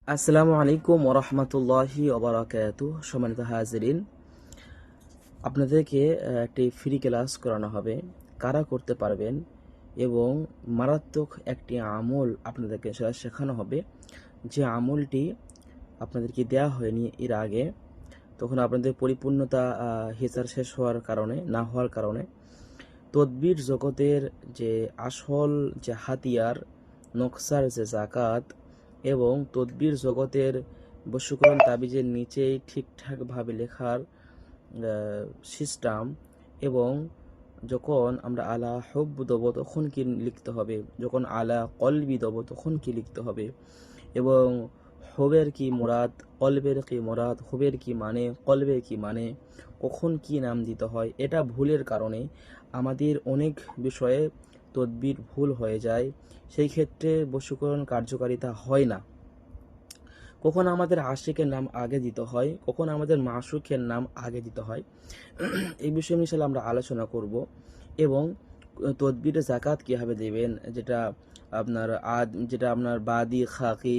আসসালামু আলাইকুম ওরহমতুল্লাহি ওবারাকাতু। সম্মানিত হাজিরিন, আপনাদেরকে একটি ফ্রি ক্লাস করানো হবে। কারা করতে পারবেন এবং মারাত্মক একটি আমল আপনাদেরকে সেটা শেখানো হবে, যে আমলটি আপনাদেরকে দেয়া হয়নি এর আগে। তখন আপনাদের পরিপূর্ণতা হিসার শেষ হওয়ার কারণে, না হওয়ার কারণে, তদবির জগতের যে আসল যে হাতিয়ার, নকশার যে জাকাত এবং তদবির জগতের বশীকরণ তাবিজের নিচেই ঠিকঠাকভাবে লেখার সিস্টেম, এবং যখন আমরা আলা হুব দেবো তখন কি লিখতে হবে, যখন আলা কলবি দেবো তখন কি লিখতে হবে, এবং হবের কি মুরাদ, কলবের কি মুরাদ, হবের কি মানে, কলবের কি মানে, কখন কি নাম দিতে হয়, এটা ভুলের কারণে আমাদের অনেক বিষয়ে তদবির ভুল হয়ে যায়। সেই ক্ষেত্রে বশীকরণ কার্যকারিতা হয় না। কখন আমাদের আশিকের নাম আগে দিতে হয়, কখন আমাদের মাসুকের নাম আগে দিতে হয়, এই বিষয়ে ইনশাআল্লাহ আমরা আলোচনা করব। এবং তদবিরে জাকাত কীভাবে দেবেন, যেটা আপনার বাদি খাকি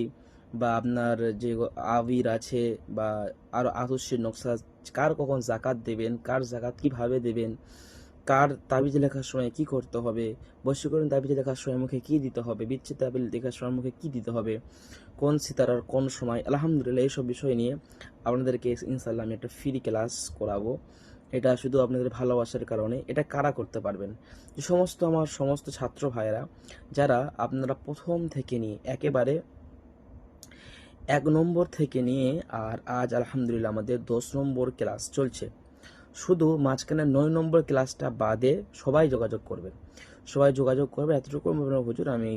বা আপনার যে আবির আছে বা আরও আতুষের নকশা, কার কখন জাকাত দেবেন, কার জাকাত কিভাবে দেবেন, কার তাবিজ লেখার সময় কি করতে হবে, বশীকরণ তাবিজ লেখার সময় মুখে কি দিতে হবে, বিচ্ছেদ তাবিজ লেখার সময় মুখে কি দিতে হবে, কোন সিতারার কোন সময়, আলহামদুলিল্লাহ এইসব বিষয় নিয়ে আপনাদেরকে ইনশাআল্লাহ আমি একটা ফ্রি ক্লাস করাবো। এটা শুধু আপনাদের ভালোবাসার কারণে। এটা কারা করতে পারবেন? যে আমার সমস্ত ছাত্র ভাইয়েরা, যারা আপনারা প্রথম থেকে নিয়ে একেবারে 1 নম্বর থেকে নিয়ে আর আজ আলহামদুলিল্লাহ আমাদের 10 নম্বর ক্লাস চলছে, শুধু মাঝখানে 9 নম্বর ক্লাসটা বাদে সবাই যোগাযোগ করবেন। এতটুকু হুজুর, আমি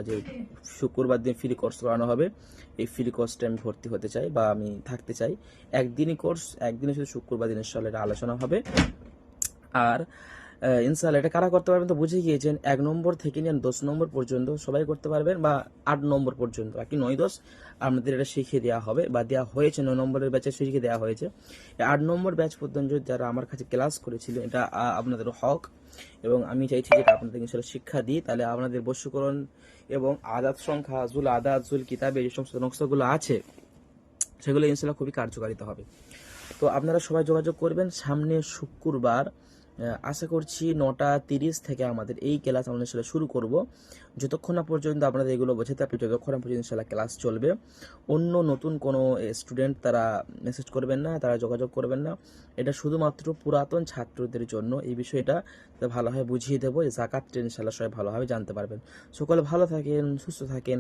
যে শুক্রবার দিন ফ্রি কোর্স করানো হবে, এই ফ্রি কোর্সটা আমি ভর্তি হতে চাই বা আমি থাকতে চাই। একদিনই কোর্স, একদিনে শুধু শুক্রবার দিন ইনশাআল্লাহ এটা আলোচনা হবে। আর ইনশাআল্লাহ এটা কারা করতে পারবেন তো বুঝে গিয়েছেন। 1 নম্বর থেকে নিয়ে 10 নম্বর পর্যন্ত সবাই করতে পারবেন, বা 8 নম্বর পর্যন্ত, বাকি 9-10 আমাদের এটা শিখিয়ে দেওয়া হবে বা দেওয়া হয়েছে। 9 নম্বরের ব্যাচে শিখিয়ে দেওয়া হয়েছে। 8 নম্বর ব্যাচ পর্যন্ত যারা আমার কাছে ক্লাস করেছিল, এটা আপনাদের হক, এবং আমি চাইছি যেটা আপনাদের ইনশাআল্লাহ শিক্ষা দিই, তাহলে আপনাদের বশীকরণ এবং আদাত সংখ্যা, জুল আদাত, জুল কিতাবে যে সমস্ত নকশাগুলো আছে সেগুলো ইনশাআল্লাহ খুবই কার্যকারিতা হবে। তো আপনারা সবাই যোগাযোগ করবেন। সামনে শুক্রবার আশা করছি 9:30 থেকে আমাদের এই ক্লাস আমরা ইনশাআল্লাহ শুরু করব। যতক্ষণ না পর্যন্ত আপনাদের এগুলো বোঝাতে পারবে, যতক্ষণ না পর্যন্ত ইনশাআল্লাহ ক্লাস চলবে। অন্য নতুন কোনো স্টুডেন্ট তারা মেসেজ করবেন না, তারা যোগাযোগ করবেন না। এটা শুধুমাত্র পুরাতন ছাত্রদের জন্য এই বিষয়টা ভালোভাবে বুঝিয়ে দেবো। এই জাকাতটা ইনশাআল্লাহ সবাই ভালোভাবে জানতে পারবেন। সকলে ভালো থাকেন, সুস্থ থাকেন।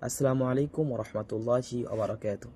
আসসালামু আলাইকুম ওয়া রাহমাতুল্লাহি ওয়া বারাকাতুহু।